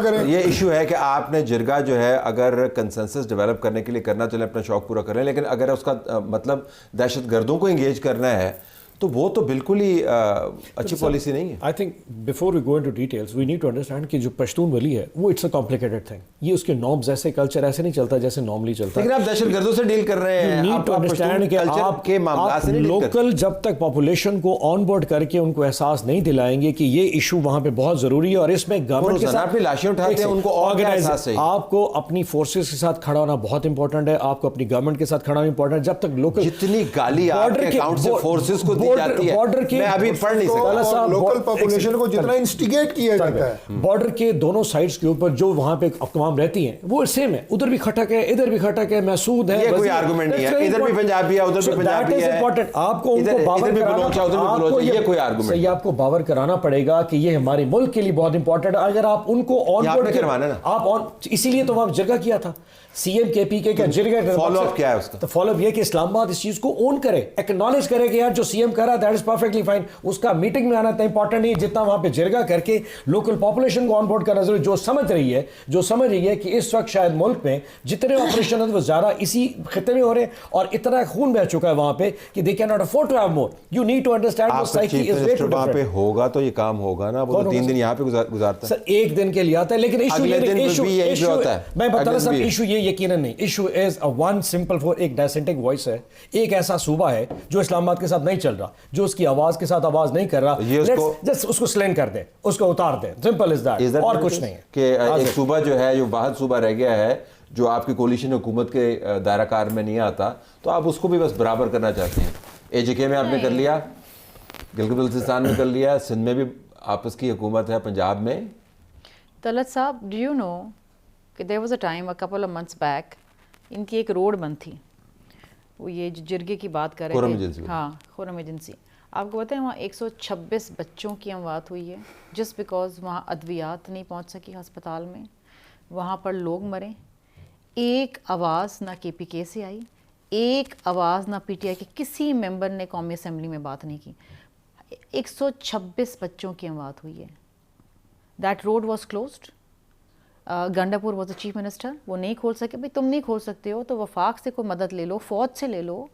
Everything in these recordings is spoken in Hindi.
करें। ये इशू है कि आपने जिरगा जो है अगर कंसेंसस डेवलप करने के लिए करना चले अपना शौक पूरा करें, लेकिन अगर उसका मतलब दहशतगर्दों को इंगेज करना है तो वो तो बिल्कुल ही अच्छी पॉलिसी नहीं है। I think before we go into details we need to understand कि जो पश्तून वली है वो इट्स अ कॉम्प्लिकेटेड थिंग। ये उसके नॉर्म्स ऐसे कल्चर ऐसे नहीं चलता जैसे नॉर्मली चलता है। लेकिन आप दहशतगर्दों से डील कर रहे हैं, नीड टू अंडरस्टैंड कि आप लोकल जब तक पॉपुलेशन को ऑन बोर्ड करके उनको एहसास नहीं दिलाएंगे कि ये इशू वहां पे बहुत जरूरी है और इसमें गवर्नमेंट के साथ लाशें उठाते हैं उनको ऑर्गेनाइज, आपको अपनी फोर्सेस के साथ खड़ा होना बहुत इंपॉर्टेंट है, आपको अपनी गवर्नमेंट के साथ खड़ा होना इंपॉर्टेंट है। जब तक लोकल जितनी गाली आपके अकाउंट से फोर्सेस को दी जाती है मैं अभी पढ़ नहीं सकता। लोकल पॉपुलेशन को जितना इंस्टिगेट किया जाता है, बॉर्डर के दोनों साइड्स के ऊपर जो वहां पे अकवाम रहती हैं वो सेम है, उधर भी खटक है इधर भी खटक है, महसूद है, ये कोई आर्गुमेंट नहीं है। इधर भी पंजाबी है उधर भी पंजाबी है, इंपॉर्टेंट। आपको उनको बावर बावर कराना पड़ेगा कि ये हमारे मुल्क के लिए बहुत इंपॉर्टेंट है। अगर आप उनको ऑन बोर्ड करवाना ना, आप ऑन, इसीलिए तो वहां जिरगा किया था सीएम केपीके का जिरगा। फॉलोअप क्या है उसका? तो फॉलोअप ये कि इस्लामाबाद इस चीज को ओन करे, एक्नॉलेज करे कि यार जो सीएम कर रहा है दैट इज परफेक्टली फाइन, उसका मीटिंग में आना इतना इंपॉर्टेंट नहीं जितना वहां पे जिरगा करके लोकल पॉपुलेशन को ऑन बोर्ड करना जरूरी। जो समझ रही है कि इस वक्त शायद मुल्क में जितने ऑपरेशन है वो ज्यादा इसी खिते में हो रहे हैं और इतना खून बह चुका है वहां पे कि they can not afford to have more. You need to understand the psyche is very different. वहां पे होगा तो ये काम होगा ना, वो 3 दिन यहां पे गुजारता है सर, एक दिन के लिए आता है, लेकिन इशू होता है। मैं बता रहा हूं इशू ये यकीनन नहीं, issue is a one simple for एक डिसेंटिंग वॉइस है, एक ऐसा सूबा है जो इस्लामाबाद के साथ नहीं चल रहा, जो उसकी आवाज के साथ आवाज नहीं कर रहा, जस्ट उसको स्लैंग कर दे, उसको उतार दे, सिंपल इज दैट, और कुछ नहीं है। कि एक सूबा जो है जो वाहिद सूबा रह गया है जो आपकी कोलिशन हुकूमत के दायरा कार में नहीं आता, तो आप उसको भी बस बराबर करना चाहते हैं। एजेके में आपने कर लिया, गिलगित बल्तिस्तान में कर लिया, सिंध में भी आपस की हुकूमत है, पंजाब में। तलत साहब, डू यू नो कि there was a time a couple of months back इनकी एक रोड बंद थी, वो ये जो जिरगे की बात कर रहे थे, हाँ खुरम एजेंसी। आपको पता है वहाँ 126 बच्चों की अमवात हुई है जस्ट बिकॉज वहाँ अद्वियात नहीं पहुँच सकी अस्पताल में, वहाँ पर लोग मरे। एक आवाज़ ना KPK से आई, एक आवाज़ ना PTI के किसी मेंबर ने कौमी असम्बली में बात नहीं की। 126 बच्चों की अमवात हुई है। That road was closed. Gandapur was the chief minister, वो नहीं खोल सके। भाई तुम नहीं खोल सकते हो तो वफाक से कोई मदद ले लो, फौज से ले लो,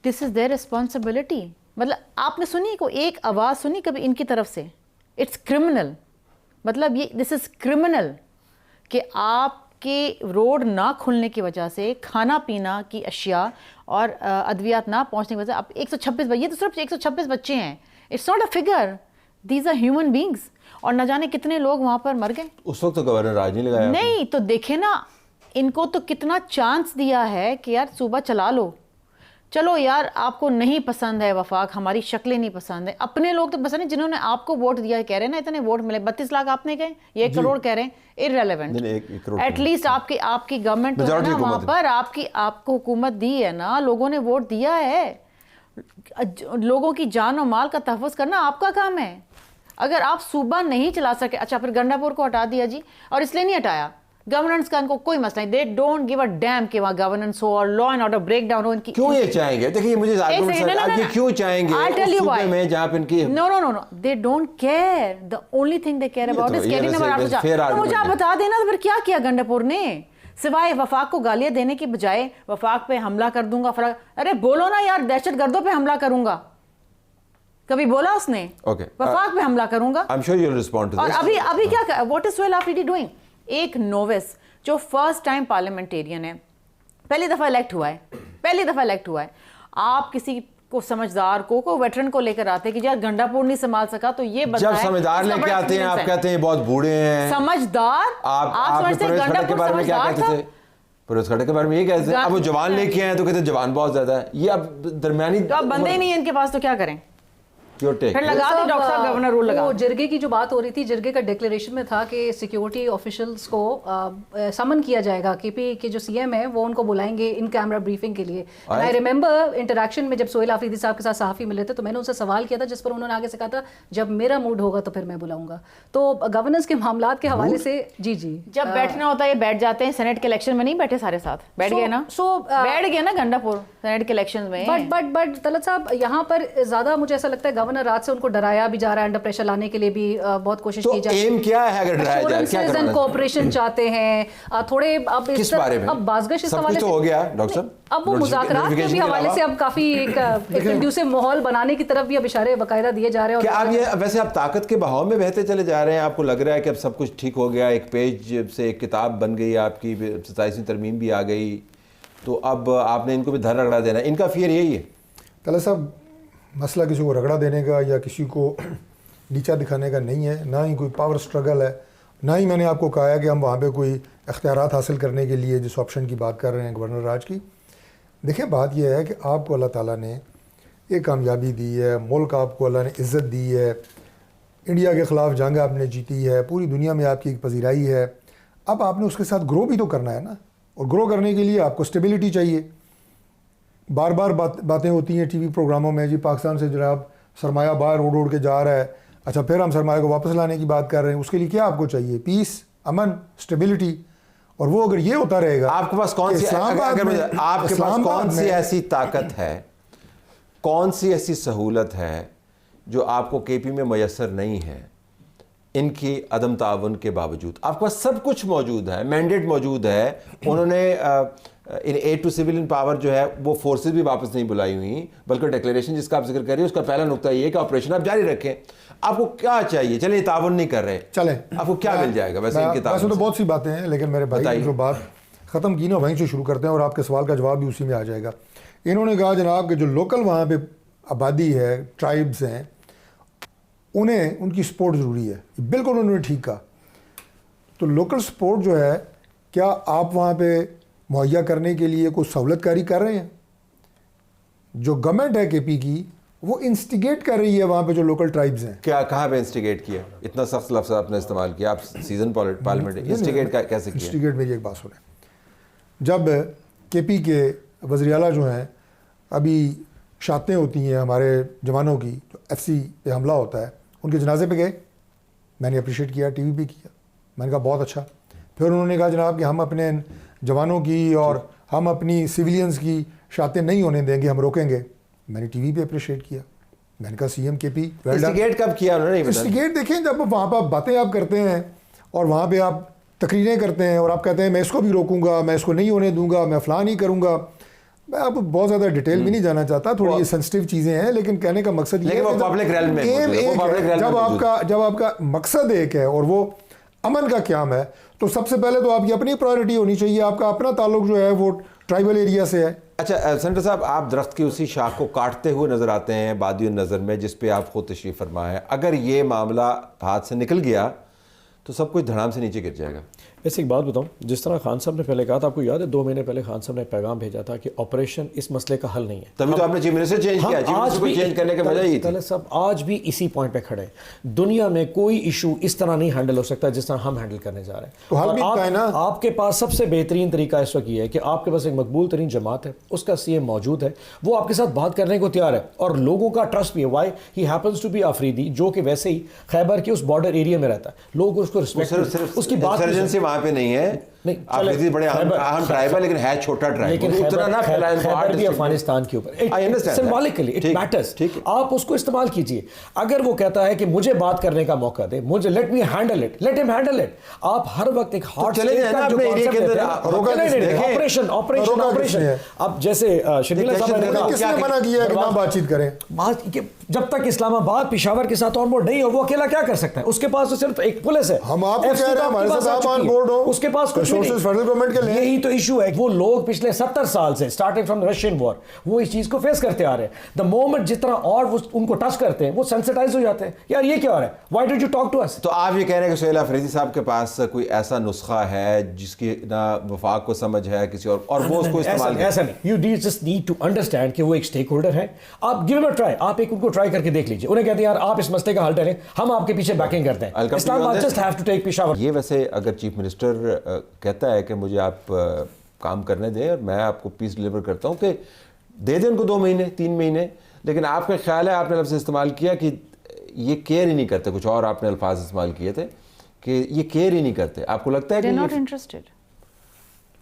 दिस इज़ देयर रिस्पॉन्सिबिलिटी। मतलब आपने सुनी को एक आवाज़ सुनी कभी इनकी तरफ से? इट्स क्रिमिनल, मतलब ये दिस इज़ क्रिमिनल कि आपके रोड ना खुलने की वजह से खाना पीना की अशिया और अद्वियात ना पहुँचने की वजह से आप 126, ये तो सिर्फ 126 बच्चे हैं, it's not a figure, these are human beings. और न जाने कितने लोग वहां पर मर गए। उस वक्त तो गवर्नर राज नहीं लगाया नहीं, तो देखे ना इनको तो कितना चांस दिया है कि यार सूबा चला लो, चलो यार आपको नहीं पसंद है वफाक, हमारी शक्लें नहीं पसंद है, अपने लोग तो पसंद है जिन्होंने आपको वोट दिया, कह रहे हैं ना इतने वोट मिले, 32 लाख आपने गए, ये 1 करोड़ कह रहे हैं, इररेलेवेंट। एटलीस्ट आपकी गवर्नमेंट तो है ना वहां पर, आपको हुकूमत दी है ना, लोगों ने वोट दिया है, लोगों की जान और माल का तहफ़्फ़ुज़ करना आपका काम है। अगर आप सूबा नहीं चला सके, अच्छा फिर गंडापुर को हटा दिया जी, और इसलिए नहीं हटाया, गवर्नेंस का इनको कोई मसला नहीं, they don't give a damn कि वहाँ गवर्नेंस हो और law and order break down हो। इनकी क्यों ये चाहेंगे? देखिए मुझे क्यों चाहेंगे में जहाँ पे इनकी no they don't care, the only thing they care about is getting तो मुझे आप बता देना तो फिर क्या किया गंडापुर ने, सिवाय वफाक को गालियां देने की बजाय वफाक पे हमला कर दूंगा, अरे बोलो ना यार दहशतगर्दों पे हमला करूंगा, कभी बोला उसने? वफाक पे हमला करूंगा। I'm sure you'll respond to this. और अभी क्या, what is Sohail Afridi doing? एक नोविस जो फर्स्ट टाइम पार्लियामेंटेरियन है, पहली दफा इलेक्ट हुआ है, आप किसी को समझदार को वेटरन को लेकर आते कि यार गंडापुर नहीं संभाल सका, तो ये जब समझदार लेके आते हैं आप कहते हैं बहुत बूढ़े हैं। समझदार आप समझते हैं गंडापुर के बारे में क्या कहते थे? परवेज़ खटक के बारे में ये कहते हैं, अब वो जवान लेके आए तो कहते हैं जवान बहुत ज्यादा है, ये अब दरमियानी, तो अब बंदे ही नहीं है इनके पास, तो क्या करें? फिर लगा दे डॉक्टर साहब, गवर्नर रूल लगा। जिरगे की जो बात हो रही थी, जिरगे का डिक्लेरेशन में था कि सिक्योरिटी ऑफिशियल्स को समन किया जाएगा, केपी के जो सीएम है वो उनको बुलाएंगे इन कैमरा ब्रीफिंग के लिए। आई रिमेंबर इंटरेक्शन में जब सोहेल आफरीदी साहब के साथ सहाफ़ी मिले थे तो मैंने उनसे सवाल किया था, जिस पर उन्होंने आगे से कहा था जब मेरा मूड होगा तो फिर मैं बुलाऊंगा। तो गवर्नेंस के मामलात के हवाले से जी जब बैठना होता है ये बैठ जाते हैं, सेनेट के इलेक्शन में नहीं बैठे सारे साथ, बैठ गए ना, बैठ गए ना गंडापुर सेनेट के इलेक्शन में। बट तलत साहब यहाँ पर ज्यादा मुझे ऐसा लगता है गवर्नर रात से उनको डराया भी जा रहा है, अंडर प्रेशर लाने के लिए भी बहुत कोशिश तो की जा रही है। एम क्या है अगर डराया जाए, क्या करना है? कोऑपरेशन चाहते हैं थोड़े, अब किस बारे में? अब बाज़गश इस सब हवाले कुछ तो से हो गया डॉक्टर साहब, अब वो मुज़ाकरात के भी हवाले से अब काफी एक कंड्यूसिव माहौल बनाने की तरफ भी अब इशारे बाकायदा दिए जा रहे हैं। क्या आप ये वैसे आप ताकत के बहाव में बहते चले जा रहे हैं? आपको लग रहा है कि अब सब कुछ ठीक हो गया, एक पेज से एक किताब बन गई आपकी, 27वीं तरमीम भी आ गई, तो अब आपने इनको भी धर रगड़ा देना, इनका फियर यही है? तला साहब, मसला किसी को रगड़ा देने का या किसी को नीचा दिखाने का नहीं है, ना ही कोई पावर स्ट्रगल है, ना ही मैंने आपको कहा है कि हम वहाँ पे कोई इख्तियारात हासिल करने के लिए जिस ऑप्शन की बात कर रहे हैं गवर्नर राज की। देखिए, बात यह है कि आपको अल्लाह ताला ने एक कामयाबी दी है, मुल्क आपको अल्लाह ने इज़्ज़त दी है, इंडिया के ख़िलाफ़ जंग आपने जीती है, पूरी दुनिया में आपकी एक पजीराई है। अब आपने उसके साथ ग्रो भी तो करना है ना, और ग्रो करने के लिए आपको स्टेबिलिटी चाहिए। बार बार बातें होती हैं टीवी प्रोग्रामों में, जी पाकिस्तान से जनाब सरमाया बाहर उड़ के जा रहा है, अच्छा फिर हम सरमाया को वापस लाने की बात कर रहे हैं। उसके लिए क्या आपको चाहिए? पीस, अमन, स्टेबिलिटी। और वो अगर ये होता रहेगा, आपके पास कौन सी ऐसी ताकत है, कौन सी ऐसी सहूलत है जो आपको केपी में मैसर नहीं है? इनकी अदम ताउन के बावजूद आपके पास सब कुछ मौजूद है, मैंडेट मौजूद है। उन्होंने in aid to civilian power जो है वो फोर्सेस भी वापस नहीं बुलाई हुई, बल्कि डिक्लेरेशन जिसका आप जिक्र कर रहे हैं उसका पहला नुकता ये कि ऑपरेशन आप जारी रखें। आपको क्या चाहिए? चलिए ताउन नहीं कर रहे, चले आपको क्या मिल जाएगा? वैसे इनके वैसे तो बहुत सी बातें हैं, लेकिन मेरे भाई जो बात ख़त्म की ना वहीं से शुरू करते हैं और आपके सवाल का जवाब भी उसी में आ जाएगा। इन्होंने कहा जनाब कि जो लोकल वहाँ पे आबादी है, ट्राइब्स हैं, उन्हें उनकी सपोर्ट ज़रूरी है। बिल्कुल उन्होंने ठीक कहा। तो लोकल सपोर्ट जो है, क्या आप वहाँ पे मुहैया करने के लिए कोई सहूलतकारी कर रहे हैं? जो गवर्नमेंट है केपी की, वो इंस्टिगेट कर रही है वहाँ पे जो लोकल ट्राइब्स हैं। क्या, कहाँ पे इंस्टिगेट किया? इतना सख्त लफ्ज़ आपने इस्तेमाल किया, आप सीजन पार्लियामेंट, इंस्टिगेट कैसे किया? इंस्टिगेट, मेरी एक बात सुने, जब केपी के वज़ीर आला जो हैं, अभी शातें होती हैं हमारे जवानों की, जो FC पे हमला होता है, उनके जनाजे पे गए, मैंने अप्रिशिएट किया, टीवी पे किया, मैंने कहा बहुत अच्छा। फिर उन्होंने कहा जनाब कि हम अपने जवानों की और हम अपनी सिविलियंस की शातें नहीं होने देंगे, हम रोकेंगे। मैंने टीवी पे अप्रिशिएट किया, मैंने कहा CM KP इंस्टिगेट कब किया उन्होंने? इंस्टिगेट देखें, जब वहाँ पर बातें आप करते हैं और वहाँ पे आप तकरीरें करते हैं और आप कहते हैं मैं इसको भी रोकूंगा, मैं इसको नहीं होने दूंगा, मैं फलां नहीं करूंगा। मैं अब बहुत ज़्यादा डिटेल भी नहीं जाना चाहता, थोड़ी ये सेंसिटिव चीज़ें हैं, लेकिन कहने का मकसद ये है कि जब आपका मकसद एक है और वो अमन का क़याम है, तो सबसे पहले तो आपकी अपनी प्रायोरिटी होनी चाहिए। आपका अपना ताल्लुक जो है वो ट्राइबल एरिया से है। अच्छा सेनेटर साहब, आप दरख्त की उसी शाख को काटते हुए नज़र आते हैं बादियों नज़र में, जिस पे आप खुद तशरीफ़ फरमा है। अगर ये मामला हाथ से निकल गया तो सब कुछ धड़ाम से नीचे गिर जाएगा। वैसे एक बात बताऊं, जिस तरह खान साहब ने पहले कहा था, आपको याद है 2 महीने पहले खान साहब ने पैगाम भेजा था कि ऑपरेशन इस मसले का हल नहीं है। तभी तो आपने चीफ मिनिस्टर चेंज किया, चीफ मिनिस्टर को चेंज करने का वजह ही थी। सब आज भी इसी पॉइंट पे खड़े हैं। दुनिया में कोई इशू इस तरह नहीं हैंडल हो सकता जिस तरह हम हैंडल करने जा रहे हैं। तो हल भी है ना। आपके पास सबसे बेहतरीन तरीका इस वक्त ये है कि आपके पास एक मकबूल तरीन जमात है, उसका CM मौजूद है, वो आपके साथ बात करने को तैयार है और लोगों का ट्रस्ट भी है। Why he happens to be Afridi, जो कि वैसे ही खैबर के उस बॉर्डर एरिया में रहता है, लोग उसको रिस्पेक्ट, उसकी बात वहाँ पे नहीं है। नहीं, बड़े अहम ट्राइब है, लेकिन है छोटा ट्राइब, लेकिन उतना ना फैलाएं खैबर भी अफगानिस्तान के ऊपर। Symbolically it matters. आप उसको इस्तेमाल कीजिए। अगर वो कहता है कि मुझे बात करने का मौका दे, मुझे let me handle it, let him handle it. आप हर वक्त एक हार्ड चले जाए ना अपने एरिया के अंदर, ऑपरेशन ऑपरेशन ऑपरेशन। अब जैसे शर्मिला साहब ने कहा, किसने मना किया है कि ना बातचीत करें? जब तक इस्लामाबाद पेशावर के साथ ऑन बोर्ड नहीं हो, वो अकेला क्या कर सकता है? उसके पास तो सिर्फ एक पुलिस है। हम आपको कह रहे हैं हमारे साथ आप ऑन बोर्ड हो, उसके पास कुछ नहीं। फेडरल गवर्नमेंट के लिए यही तो इशू है। वो लोग पिछले 70 साल से स्टार्टिंग फ्रॉम रशियन वॉर वो इस चीज को फेस करते आ रहे हैं। द मोमेंट जितना और वो उनको टच करते हैं, वो सेंसिटाइज हो जाते हैं, यार ये क्या हो रहा है, why did you talk to us? तो आप ये कह रहे हैं कि सोहेल अफरीदी साहब के पास कोई ऐसा नुस्खा है जिसकी ना वफाक को समझ है किसी और वो उसको इस्तेमाल ऐसा नहीं। You just need to understand कि वो एक स्टेक होल्डर है। आप गिव इट अ ट्राई, आप एक उनको ट्राई करके देख लीजिए। उन्हें कहते हैं यार आप इस मसले का हल करें, हम आपके पीछे बैकिंग करते हैं। Islamabad just have to take Peshawar. ये वैसे अगर चीफ मिनिस्टर कहता है कि मुझे आप काम करने दें और मैं आपको पीस डिलीवर करता हूँ, कि दे दें उनको 2 महीने 3 महीने, लेकिन आपका ख्याल है, आपने लफ्ज़ इस्तेमाल किया कि ये केयर ही नहीं करते, कुछ और आपने अल्फाज इस्तेमाल किए थे कि ये केयर ही नहीं करते। आपको लगता है कि नॉट इंटरेस्टेड?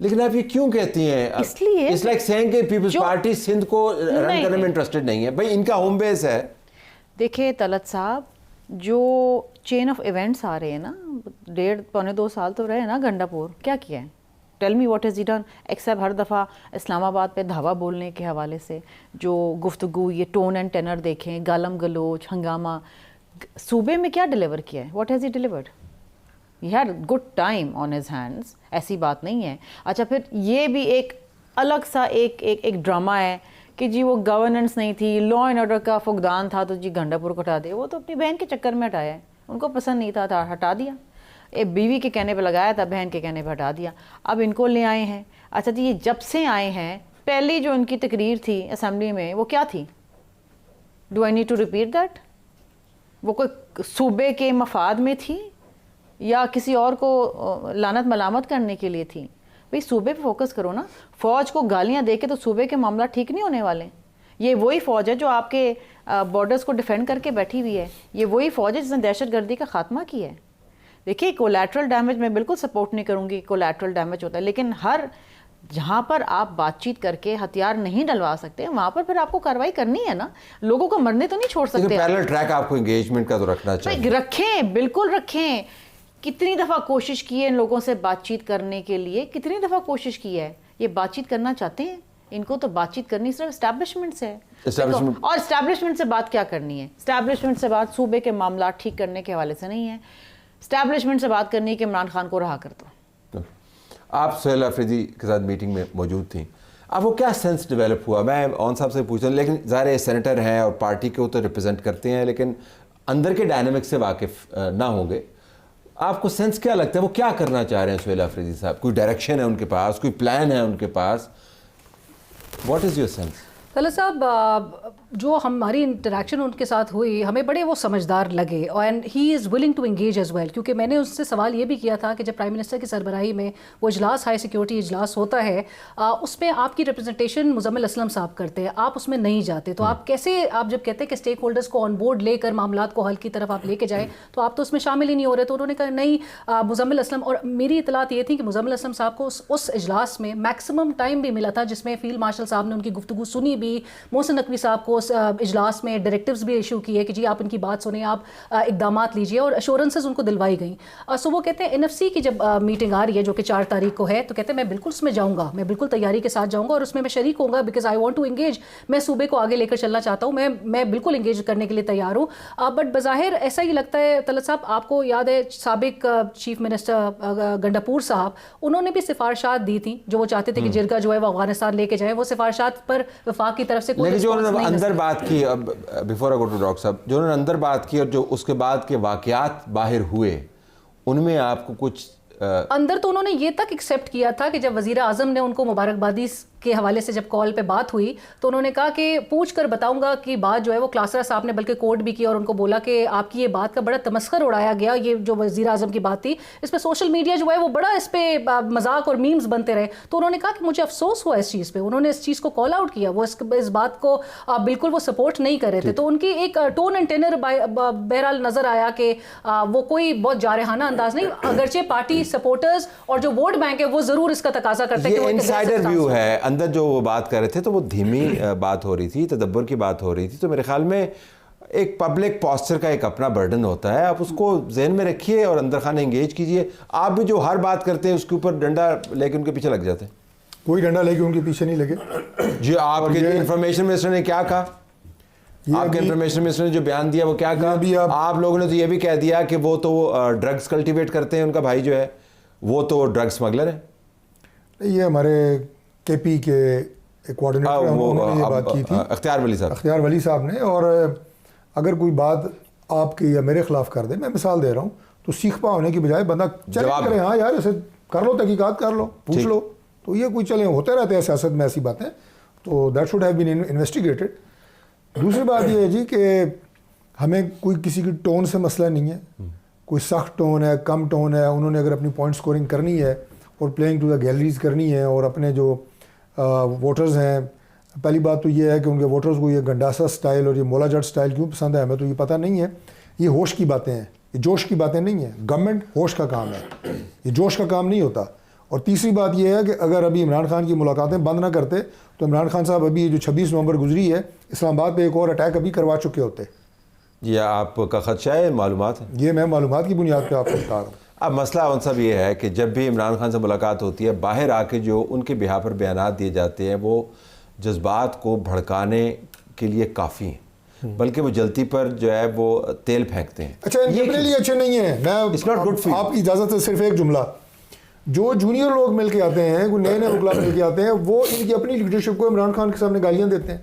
लेकिन आप ये क्यों कहती हैं? इसलिए इट्स लाइक सेइंग कि पीपल्स पार्टी सिंध को रन करने में इंटरेस्टेड नहीं है। भाई इनका होम बेस है। देखिए तलत साहब, जो चेन ऑफ इवेंट्स आ रहे हैं ना, 1.5-2 साल तो रहे ना गंडापुर, क्या किया है? Tell me what is he done, except हर दफ़ा इस्लामाबाद पे धावा बोलने के हवाले से जो गुफ्तगू, ये टोन एंड टेनर देखें, गालम गलोच, हंगामा, सूबे में क्या डिलीवर किया है? What has he delivered? He had good time on his hands, ऐसी बात नहीं है। अच्छा, फिर ये भी एक अलग सा एक ड्रामा है कि जी वो गवर्नेंस नहीं थी, लॉ एंड ऑर्डर का फुकदान था तो जी गंडापुर को हटा दे। वो तो अपनी बहन के चक्कर में हटाया है, उनको पसंद नहीं था हटा दिया। एक बीवी के कहने पे लगाया था, बहन के कहने पे हटा दिया। अब इनको ले आए हैं। अच्छा जी, ये जब से आए हैं, पहली जो उनकी तकरीर थी असम्बली में वो क्या थी? Do I need to repeat that? वो कोई सूबे के मफाद में थी या किसी और को लानत मलामत करने के लिए थी? भाई सूबे पे फोकस करो ना। फ़ौज को गालियां दे के तो सूबे के मामला ठीक नहीं होने वाले। ये वही फ़ौज है जो आपके बॉर्डर्स को डिफेंड करके बैठी हुई है। ये वही फ़ौज है जिसने दहशतगर्दी का खात्मा किया है। देखिए, कोलैटरल डैमेज मैं बिल्कुल सपोर्ट नहीं करूँगी, कोलैटरल डैमेज होता है, लेकिन हर जहाँ पर आप बातचीत करके हथियार नहीं डलवा सकते वहाँ पर फिर आपको कार्रवाई करनी है ना। लोगों को मरने तो नहीं छोड़ सकते। पैरेलल ट्रैक आपको एंगेजमेंट का तो रखना चाहिए। रखें, बिल्कुल रखें। कितनी दफ़ा कोशिश की है इन लोगों से बातचीत करने के लिए, कितनी दफ़ा कोशिश की है? ये बातचीत करना चाहते हैं? इनको तो बातचीत करनी सिर्फ एस्टैब्लिशमेंट से है। और एस्टैब्लिशमेंट से बात क्या करनी है? एस्टैब्लिशमेंट से बात सूबे के मामला ठीक करने के हवाले से नहीं है। एस्टैब्लिशमेंट से बात करनी है कि इमरान खान को रहा कर दो। आप सोहेल अफरीदी के साथ मीटिंग में मौजूद थी, अब वो क्या सेंस डेवलप हुआ? मैं ऑन साहब से पूछता हूँ, लेकिन ज़ाहिर है सेनेटर हैं और पार्टी को तो रिप्रेजेंट करते हैं, लेकिन अंदर के डायनामिक्स से वाकिफ़ ना होंगे। आपको सेंस क्या लगता है, वो क्या करना चाह रहे हैं सोहेल अफरीदी साहब? कोई डायरेक्शन है उनके पास, कोई प्लान है उनके पास? What is your sense? Talat साहब, जो हमारी इंटरेक्शन उनके साथ हुई, हमें बड़े वो समझदार लगे and he is willing to engage as well. क्योंकि मैंने उससे सवाल ये भी किया था कि जब प्राइम मिनिस्टर की सरबराही में वो इजलास, हाई सिक्योरिटी इजलास होता है, उसमें आपकी रिप्रेजेंटेशन मुजम्मिल असलम साहब करते हैं, आप उसमें नहीं जाते, तो आप कैसे, आप जब कहते हैं कि स्टेक होल्डर्स को ऑन बोर्ड लेकर मामलात को हल की तरफ आप लेके जाएँ, तो आप तो उसमें शामिल ही नहीं हो रहे। तो उन्होंने कहा नहीं, मुजम्मिल असलम, और मेरी इतलात ये थी कि मुजम्मिल असलम साहब को उस इजलास में मैक्सिमम टाइम भी मिला था, जिसमें फील्ड मार्शल साहब ने उनकी गुफ्तगू सुनी भी, मोहसिन नकवी साहब को उस इजलास में डायरेक्टिव्स भी इशू किए कि जी आप इनकी बात सुने, आप इकदामात लीजिए, और अश्योरेंसेस उनको दिलवाई गई। सो वो कहते हैं एनएफसी की जब मीटिंग आ रही है जो कि 4 तारीख को है, तो कहते हैं मैं बिल्कुल उसमें जाऊँगा, मैं बिल्कुल तैयारी के साथ जाऊँगा और उसमें मैं शरीक होऊंगा, because I want to engage. मैं सूबे को आगे लेकर चलना चाहता हूँ, मैं बिल्कुल इंगेज करने के लिए तैयार हूँ। बट बज़ाहिर ऐसा ही लगता है तलत साहब, आपको याद है साबिक चीफ मिनिस्टर गंडापुर साहब, उन्होंने भी सिफारिशात दी थी जो वो चाहते थे कि जिरगा जो है वो अफगानिस्तान लेके जाए। वो सिफारिशात पर वफाक की तरफ से कोई अंदर बात की, अब before I go to doctor साहब, जो उन्होंने अंदर बात की और जो उसके बाद के वाकयात बाहर हुए, उनमें आपको कुछ अंदर तो उन्होंने ये तक एक्सेप्ट किया था कि जब वज़ीर आज़म ने उनको मुबारकबादी के हवाले से जब कॉल पे बात हुई, तो उन्होंने कहा कि पूछ कर बताऊंगा कि बात जो है वो क्लासरा साहब ने बल्कि कोर्ट भी किया और उनको बोला कि आपकी ये बात का बड़ा तमस्खर उड़ाया गया, ये जो वज़ीर आज़म की बात थी इस पर सोशल मीडिया जो है वो बड़ा इस पर मजाक और मीम्स बनते रहे। तो उन्होंने कहा कि मुझे अफसोस हुआ इस चीज़ पर, उन्होंने इस चीज़ को कॉल आउट किया, वो इस बात को बिल्कुल वो सपोर्ट नहीं कर रहे थे। तो उनकी एक टोन एंड टेनर बहरहाल नज़र आया कि वो कोई बहुत जारहाना अंदाज नहीं, अगरचे पार्टी सपोर्टर्स और जो वोट बैंक है वो जरूर इसका तकाजा करते हैं। ये इनसाइडर व्यू है, अंदर जो वो बात कर रहे थे तो वो धीमी बात हो रही थी, तदब्बर की बात हो रही थी। तो मेरे ख्याल में एक पब्लिक पॉस्चर का एक अपना बर्डन होता है, आप उसको जहन में रखिए और अंदर खाने एंगेज कीजिए। आप भी जो हर बात करते हैं उसके ऊपर डंडा लेके उनके पीछे लग जाते हैं। कोई डंडा लेके उनके पीछे नहीं लगे जी। आपके इंफॉर्मेशन मिनिस्टर ने क्या कहा? आपके इंफॉर्मेशन मिनिस्टर ने जो बयान दिया वो क्या कहा? आप लोगों ने तो ये भी कह दिया कि वो तो ड्रग्स कल्टिवेट करते हैं, उनका भाई जो है वो तो ड्रग स्मगलर है। ये हमारे केपी के कोऑर्डिनेटर उन्होंने ये बात की थी, अख्तियार वली साहब ने। और अगर कोई बात आपके या मेरे खिलाफ कर दे, मैं मिसाल दे रहा हूँ, तो सीख पा होने की बजाय बंदा चैलेंज करे, हाँ यार ऐसे कर लो, तहकीकात कर लो, पूछ लो। तो ये कोई चले होते रहते हैं सियासत में ऐसी बातें, तो that should have been investigated. दूसरी बात ये है जी कि हमें कोई किसी की टोन से मसला नहीं है, कोई सख्त टोन है, कम टोन है। उन्होंने अगर अपनी पॉइंट स्कोरिंग करनी है और प्लेइंग टू द गैलरीज करनी है और अपने जो वोटर्स हैं, पहली बात तो ये है कि उनके वोटर्स को ये गंडासा स्टाइल और ये मोला जट स्टाइल क्यों पसंद है हमें तो ये पता नहीं है। ये होश की बातें हैं, ये जोश की बातें नहीं हैं। गवर्नमेंट होश का काम है, ये जोश का काम नहीं होता। और तीसरी बात यह है कि अगर अभी इमरान खान की मुलाकातें बंद ना करते तो इमरान खान साहब अभी जो 26 नवंबर गुजरी है, इस्लामाबाद पे एक और अटैक अभी करवा चुके होते। जी आपका खदशा है, मालूमात है? ये मैं मालूमात की बुनियाद पे आपको बता रहा हूँ। अब मसला उन सब ये है कि जब भी इमरान खान से मुलाकात होती है, बाहर आके जो उनके बिहा पर बयानात दिए जाते हैं वो जज्बात को भड़काने के लिए काफ़ी हैं, बल्कि वो जलती पर जो है वो तेल फेंकते हैं। अच्छा, इनके अपने लिए अच्छे नहीं है। मैं It's not good for you. आपकी इजाज़त से सिर्फ एक जुमला, जो जूनियर लोग मिल के आते हैं, कोई नए नए वकला मिल के आते हैं, वो इनकी अपनी लीडरशिप को इमरान खान के सामने गालियाँ देते हैं।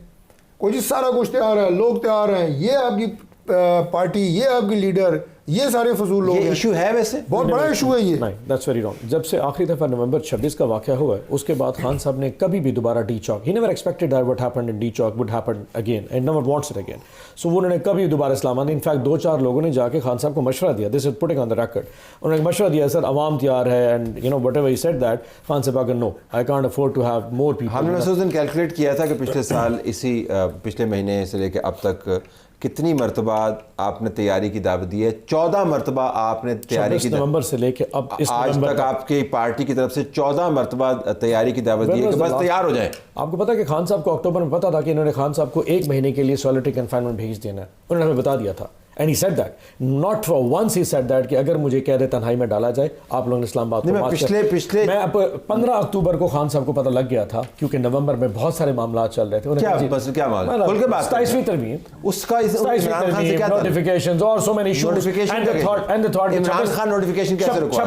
कोई जी सारा कुछ तैयार है, लोग तैयार हैं, ये आपकी पार्टी, ये आपकी लीडर, ये सारे फजूल लोग हैं। इशू है वैसे बहुत बड़ा इशू है ये। नहीं, दैट्स वेरी रॉन्ग। जब से आखिरी दफ़ा नवंबर 26 का वाक़या हुआ है, उसके बाद खान साहब ने कभी भी दोबारा D Chowk, he never expected that what happened in D Chowk would happen again and never wants it again. So वो उन्होंने कभी दोबारा इस्लामाबाद, इनफैक्ट 2-4 लोगों ने जाके खान साहब को मशवरा दिया, this is putting on the record, उन्होंने मशवरा दिया सर अवाम तैयार है and you know whatever he said that, Khan साहब अगर no I can't afford to have more people. हमने उस दिन कैलकुलेट किया था कि पिछले साल इसी पिछले महीने से लेकर अब तक कितनी मरतबा आपने तैयारी की दावत दी है? 14 मरतबा आपने तैयारी की नवंबर से लेके अब इस आज तक आपकी पार्टी की तरफ से 14 मरतबा तैयारी की दावत दी है कि बस तैयार हो जाए। आपको पता है कि खान साहब को अक्टूबर में पता था कि इन्होंने खान साहब को 1 महीने के लिए सॉलिटरी कन्फाइनमेंट भेज देना है, उन्होंने हमें बता दिया था। And he said that, not for once he said that कि अगर मुझे कह दे तन्हाई में डाला जाए, आप लोगों ने इस्लामाबाद को पिछले मैं अब 15 अक्टूबर को खान साहब को पता लग गया था, क्योंकि नवंबर में बहुत सारे मामला चल रहे थे। क्या मामला? खुल के बात 27वीं तरमीम, उसका इमरान खान से क्या नोटिफिकेशंस और so many issues and the third Imran Khan notification कैसे रुकवा?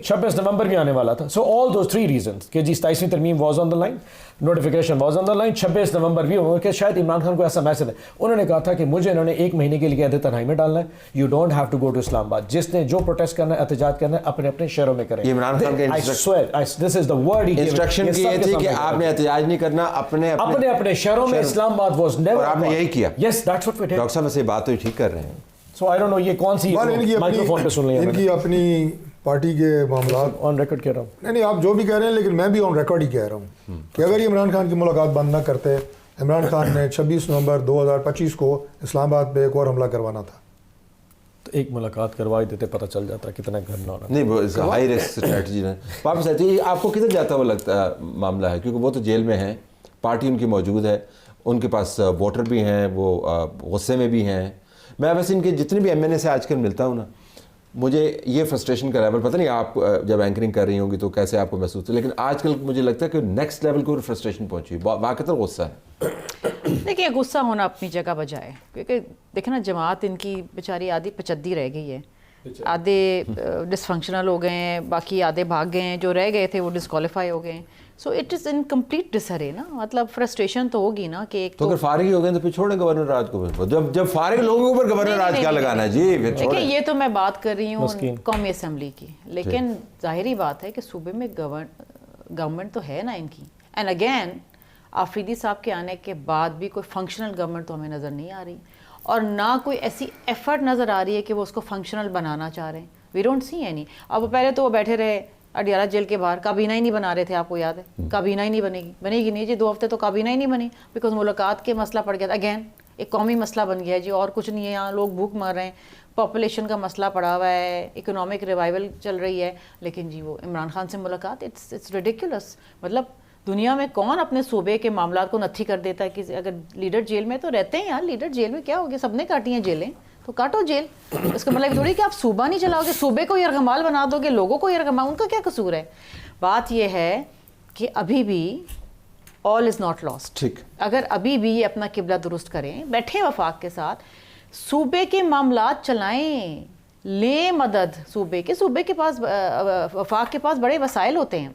26 नवंबर में आने वाला था। सो ऑल दोस 3 रीजंस कि जी 27वीं तरमीम was on the line, notification was on the line, 26 नवंबर भी हो, शायद इमरान खान को ऐसा मैसेज है, उन्होंने कहा था कि मुझे इन्होंने 1 महीने के लिए कहते तन्हाई में डालना है, you don't have to go to Islamabad, जिसने जो प्रोटेस्ट करना है, एहतजाज करना है, अपने अपने शहरों में करें। इमरान खान के this is the word he instruction की ये थी कि आपने एहतजाज नहीं करना, अपने अपने शहरों में। इस्लामाबाद वाज नेवर, और आपने यही किया। Yes that's what we did. Doctor साहब वैसे बात तो ठीक कर रहे हैं। सो आई डोंट नो ये कौन सी माइक्रोफोन पे सुन लिया, इनकी अपनी पार्टी के मामला ऑन रिकॉर्ड कह रहा हूँ। नहीं, आप जो भी कह रहे हैं, लेकिन मैं भी ऑन रिकॉर्ड ही कह रहा हूँ कि अगर ये इमरान खान की मुलाकात बंद ना करते, इमरान खान ने 26 नवंबर 2025 को इस्लामाबाद पे एक और हमला करवाना था। तो एक मुलाकात करवा देते, पता चल जाता कितना घटना होना। नहीं, वो हाई रिस्क स्ट्रेटजी है। वापस आती है, आपको किधर जाता हुआ लगता मामला है? क्योंकि वो तो जेल में है, पार्टी उनकी मौजूद है, उनके पास वोटर भी हैं, वो गुस्से में भी हैं। मैं वैसे इनके जितने भी MNA से आजकल मिलता हूँ ना, मुझे ये फ्रस्ट्रेशन का लेवल, पता नहीं आप जब एंकरिंग कर रही होंगी तो कैसे आपको महसूस है, लेकिन आजकल मुझे लगता है कि नेक्स्ट लेवल को फ्रस्ट्रेशन पहुंची, वाकई गुस्सा है। देखिए, गुस्सा होना अपनी जगह बजाय, क्योंकि देखे ना जमात इनकी बेचारी आधी पचद्दी रह गई है, आधे डिसफंक्शनल हो गए हैं, बाकी आधे भाग गए हैं, जो रह गए थे वो डिस्क्वालीफाई हो गए। So it is in complete disarray ना, मतलब फ्रस्ट्रेशन तो होगी ना कि एक तो अगर फारिग ही हो गए तो फिर छोड़ें गवर्नर राज को। जब फारिग लोगों के ऊपर गवर्नर राज क्या लगाना है जी? फिर देखिए, ये तो मैं बात कर रही हूँ कौमी असम्बली की, लेकिन जाहिर बात है कि सूबे में गवर्नमेंट तो है ना इनकी। एंड अगेन आफरीदी साहब के आने के बाद भी कोई फंक्शनल गवर्नमेंट तो हमें नज़र नहीं आ रही, और ना कोई ऐसी एफर्ट नज़र आ रही है कि वो उसको फंक्शनल बनाना चाह रहे हैं। We don't see any. अब पहले तो वो बैठे रहे अडियाला जेल के बाहर, काबीना ही नहीं बना रहे थे, आपको याद है? काबीना ही नहीं बनेगी नहीं जी, 2 हफ्ते तो काबीना ही नहीं बनी, बिकॉज मुलाकात के मसला पड़ गया था। अगेन एक कौमी मसला बन गया है जी, और कुछ नहीं है। यहाँ लोग भूख मर रहे हैं, पॉपुलेशन का मसला पड़ा हुआ है, इकोनॉमिक रिवाइवल चल रही है, लेकिन जी वो इमरान खान से मुलाकात, इट्स रिडिकुलस। मतलब दुनिया में कौन अपने सूबे के मामला को नत्थी कर देता है कि अगर लीडर जेल में तो रहते हैं यार, लीडर जेल में क्या हो गया, सबने काटी हैं जेलें, तो काटो जेल। इसका मतलब थोड़ी कि आप सूबा नहीं चलाओगे, सूबे को यरगमाल बना दोगे, लोगों को यरगमाल, उनका क्या कसूर है? बात यह है कि अभी भी ऑल इज़ नॉट लॉस्ट। ठीक, अगर अभी भी ये अपना किबला दुरुस्त करें, बैठे वफाक के साथ, सूबे के मामलात चलाएं, ले मदद सूबे के पास, वफाक के पास बड़े वसाइल होते हैं,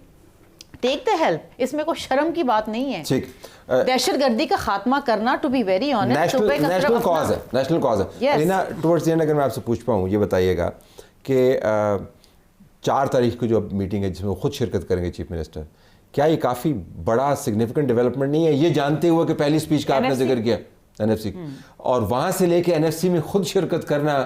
टेक द हेल्प, इसमें कोई शर्म की बात नहीं है। ठीक, दहशतगर्दी का खात्मा करना, to be very honest, national cause है। रीना, टुवर्ड्स द एंड अगर मैं आपसे पूछ पाऊँ, ये बताइएगा कि 4 तारीख को जो मीटिंग है जिसमें खुद शिरकत करेंगे चीफ मिनिस्टर, क्या ये काफ़ी बड़ा सिग्निफिकेंट डेवलपमेंट नहीं है, ये जानते हुए कि पहली स्पीच का आपने जिक्र किया NFC, और वहाँ से लेके NFC में खुद शिरकत करना,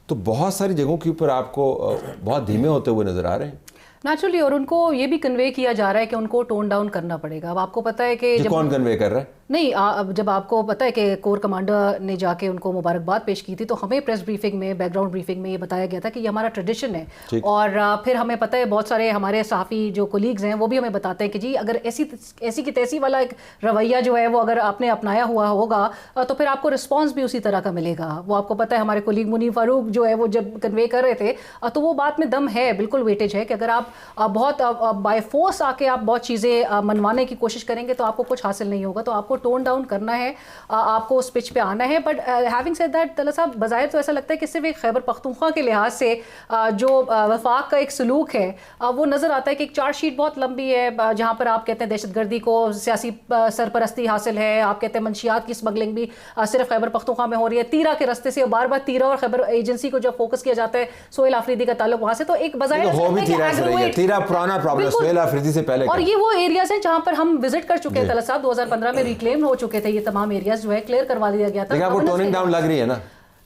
तो बहुत सारी जगहों के ऊपर आपको बहुत धीमे होते हुए नज़र आ रहे हैं नेचुरली। और उनको ये भी कन्वे किया जा रहा है कि उनको टोन डाउन करना पड़ेगा। अब आपको पता है कि कौन कन्वे कर रहा है? नहीं अब जब आपको पता है कि कोर कमांडर ने जाके उनको मुबारकबाद पेश की थी तो हमें प्रेस ब्रीफिंग में, बैकग्राउंड ब्रीफिंग में ये बताया गया था कि ये हमारा ट्रेडिशन है। और फिर हमें पता है बहुत सारे हमारे सहाफ़ी जो कोलीग्स हैं वो भी हमें बताते हैं कि जी अगर ऐसी की तैसी वाला एक रवैया जो है वो अगर आपने अपनाया हुआ होगा तो फिर आपको रिस्पॉन्स भी उसी तरह का मिलेगा। वो आपको पता है हमारे कोलीग मुनीर फारूक जो है वो जब कन्वे कर रहे थे तो वो बात में दम है, बिल्कुल वेटेज है कि अगर आप बहुत बाय फोर्स आके आप बहुत चीज़ें मनवाने की कोशिश करेंगे तो आपको कुछ हासिल नहीं होगा। तो आपको टोन डाउन करना है, आपको उस पिच पे आना है। But having said that Talat साहब बज़ाहिर तो ऐसा लगता है कि सिर्फ एक खैबर पख्तूनख्वा के लिहाज से जो वफाक का एक सलूक है वो नज़र आता है कि एक चार्जशीट बहुत लंबी है जहाँ पर आप कहते हैं दहशतगर्दी को सियासी सरपरस्ती हासिल है, आप कहते हैं मंशियात की स्मगलिंग भी सिर्फ खैबर पख्तूनख्वा में हो रही है, तीरा के रस्ते से बार बार तीरा और खैबर एजेंसी को जब फोकस किया जाता है सोहेल आफरीदी का ताल्लुक वहाँ से, तो एक बज़ाहिर तीरा पुराना प्रॉब्लम सोहेल आफरीदी से पहले और ये वो एरियाज हैं जहाँ पर हम विजिट कर चुके हैं तलत साहब, 2015 में रिक्लेम हो चुके थे ये तमाम एरियाज जो है क्लियर करवा दिया गया था। लेकिन आपको टोनिंग डाउन लग रही है ना?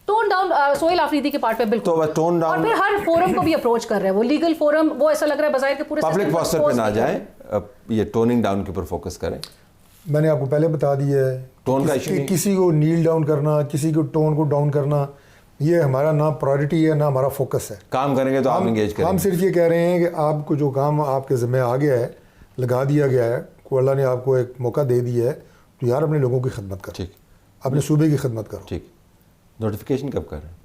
टोन डाउन सोहेल आफरीदी के पार्ट पे बिल्कुल, तो टोन डाउन और फिर हर फोरम को भी अप्रोच कर रहे हैं वो लीगल फोरम, वो ऐसा लग रहा है बज़ाहिर के पूरे पब्लिक पोस्टर पे ना जाए, ये टोनिंग डाउन के ऊपर फोकस करें। मैंने आपको पहले बता दिया है टोन का इशू किसी को नील डाउन करना, किसी को टोन को डाउन करना, ये हमारा ना प्रायोरिटी है ना हमारा फोकस है। काम करेंगे तो आप एंगेज करें। हम सिर्फ ये कह रहे हैं कि आपको जो काम आपके ज़िम्मे आ गया है, लगा दिया गया है, को अल्लाह ने आपको एक मौका दे दिया है, तो यार अपने लोगों की खिदमत करो, ठीक, अपने सूबे की खिदमत करो। ठीक। नोटिफिकेशन कब कर रहे हैं?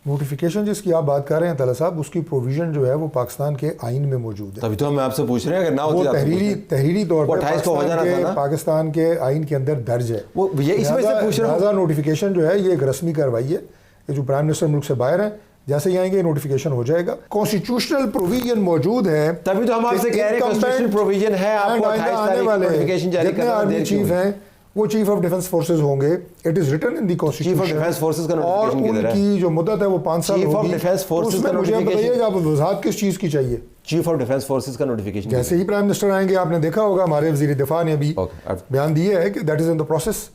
नोटिफिकेशन जिसकी आप बात कर रहे हैं तला साहब, उसकी प्रोविज़न जो है वो पाकिस्तान के आइन में मौजूद है। तभी तो हम आपसे पूछ रहे हैं, अगर ना वो होती तहरीरी तौर पर 28 को हो जाना था ना? पाकिस्तान के आइन के अंदर दर्ज है। वो ये इसमें से पूछ रहा हूं। नोटिफिकेशन जो है ये एक रस्मी कार्रवाई है, ये जो प्राइम मिनिस्टर मुल्क से बाहर है, जैसे ही आएंगे नोटिफिकेशन हो जाएगा। कॉन्स्टिट्यूशनल प्रोविजन मौजूद है, तभी तो हम आपसे कह रहे हैं कॉन्स्टिट्यूशनल प्रोविजन है, आपको 28 तारीख को नोटिफिकेशन जारी करना है। आर्मी चीफ हैं वो चीफ ऑफ डिफेंस फोर्सेस होंगे, it is written in the constitution. Chief of defence forces का और नोटिफिकेशन किधर है? उनकी जो मुद्दत है वो 5 साल चीफ ऑफ होगी। डिफेंस फोर्सेस का मुझे बताइएगा आप वजाहत किस चीज़ की चाहिए? चीफ ऑफ डिफेंस फोर्सेस का नोटिफिकेशन जैसे ही प्राइम मिनिस्टर आएंगे, आपने देखा होगा हमारे वजीर दिफा ने भी बयान दिया है कि that is in the process.